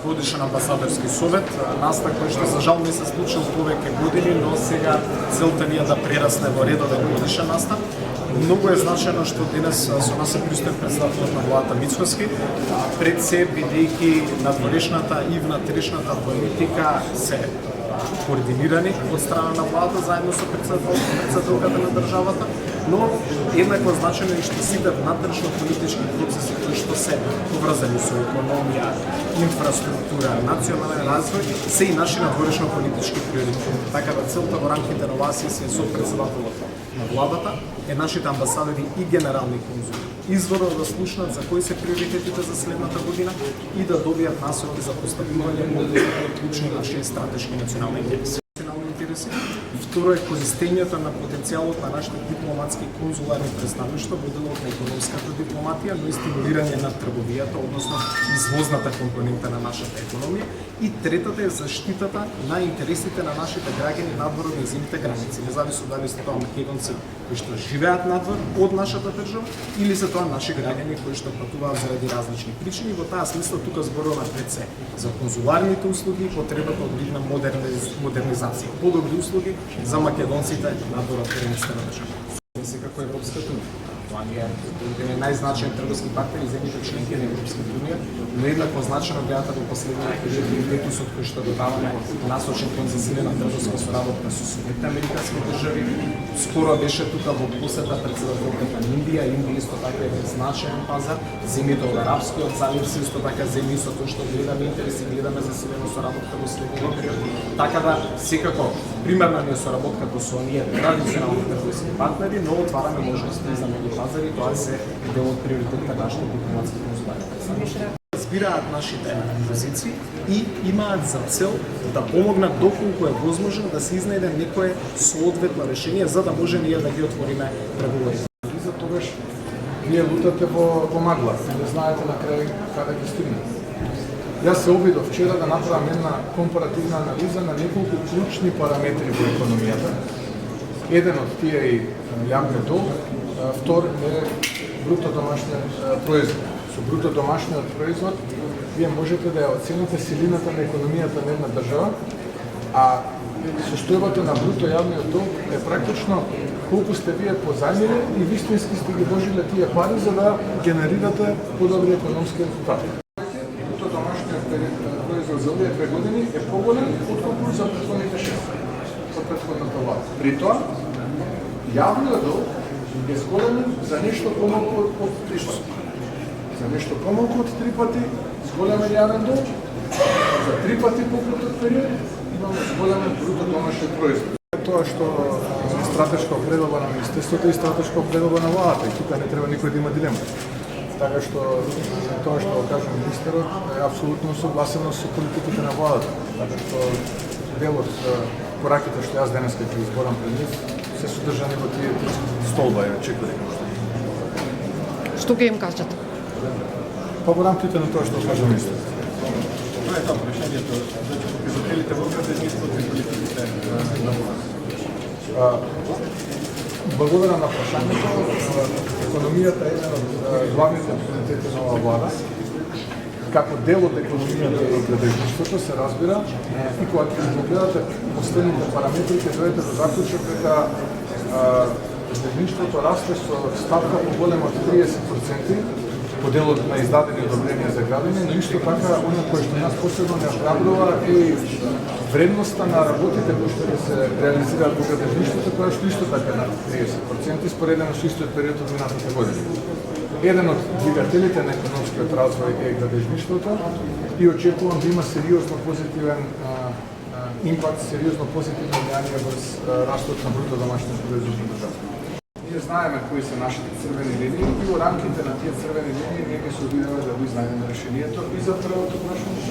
годишен амбасадорски совет, настан кој што за жал не се случил повеќе години, но сега целта ни е да прерасне во редовен годишен настан. Многу е значајно што денес со нас е пристоен председателот на владата Мицкоски, пред се бидејќи надворешната и внатрешната политика се координирани од страна на владата заедно со председателката на државата, но еднакво значајно е што сите внатрешно политички процеси кои што се поврзани со економија, инфраструктура, национален развој се и наши надворешно политички приоритети. Така да целта во рамките на оваа сесија со председателот на владата е нашите амбасадори и генерални конзули изворно да слушнат за кои се приоритетите за следната година и да добијат насоки за постапување на клучни наши стратешки национални интереси. Второ е користењето на потенцијалот на нашите дипломатски конзуларни представништва во делот на економската дипломатија, но и стимулирање на трговијата, односно извозната компонента на нашата економија. И третата е заштитата на интересите на нашите граѓани надвор од незините граници, независно дали се тоа македонци кои што живеат надвор од нашата држава или се тоа наши граѓани кои што патуваат заради различни причини. Во таа смисла тука зборуваме пред се за конзуларните услуги, потребата од видна модернизација, подобри услуги за македонците надвор од границите на државата. Секако Европската унија. Тоа ни е најзначаен трговски партнер и земјите членки на Европската унија, но еднакво значено гледате во последниот период и етусот кој што додаваме насочен кон засилена трговска соработка со Соединетите американски држави. Скоро беше тука во посета председателката на Индија. Индија исто така е значаен пазар. Земјите од арапскиот залив се исто така земји со тоа што гледаме интереси, гледаме засилена соработка во следниот период. Така да секако примерна ни е соработката со оние традиционални трговски партнери, но отвараме можности за нови пазари, тоа се дел од приоритетите на нашите дипломатски конзулари. Разбираат нашите позиции и имаат за цел да помогнат доколку е возможно да се изнајде некое соодветно решение за да може ние да ги отвориме преговорите. И за тогаш вие лутате во магла, не знаете на крај каде ќе стигнете. Јас се обидов вчера да направам една компаративна анализа на неколку клучни параметри во економијата. Еден од тие е јавниот долг, втор е бруто домашниот производ. Со бруто домашниот производ вие можете да ја оцените силината на економијата на една држава, а состојбата на бруто јавниот долг е практично колку сте вие позајмиле и вистински сте ги вложиле тие пари за да генерирате подобри економски резултати. Бруто домашниот производ за овие 2 години е поголем отколку за претходните 6 за претходната влада. При тоа јавниот долг е зголемен за нешто помалку од 3 пати. За нешто помалку од 3 пати зголемен јавен долг, за 3 пати пократок период имаме зголемен бруто домашен производ. Тоа што стратешка определба на министерството и стратешка определба на владата, и тука не треба никој да има дилема. Така што тоа што го кажа министерот е апсолутно согласено со политиките на владата. Така што дел од пораките што јас денеска ќе изборам пред нив се содржани во тие столба и чекори. Што ќе им кажете? Па во рамките на тоа што кажа министерот. Тоа е тоа прашањето, значи показателите во градењството и политиките на владата. Благодарам на прашањето, економијата е еден од главните приоритети на оваа влада. Како дел од економијата и градењството се разбира и кога ќе изгледате последните параметри ќе дојдете до заклучок дека градењството расте со ставка поголема од 30% по делот на издадени одобренија за градење, но исто така оно кој што нас посебно не охрабрува е вредноста на работите кои што се реализираат во градењството, која што исто така на 30%, споредено со истиот период од минатите години. Еден од двигателите на економскиот развој е градењството и очекувам да има сериозно позитивен импакт, сериозно позитивно влијание врз растот на бруто домашниот производ на државата. Ние знаеме кои се нашите црвени линии и во рамките на тие црвени линии ние ќе се обидеме да го изнајдеме решението и за првото прашање.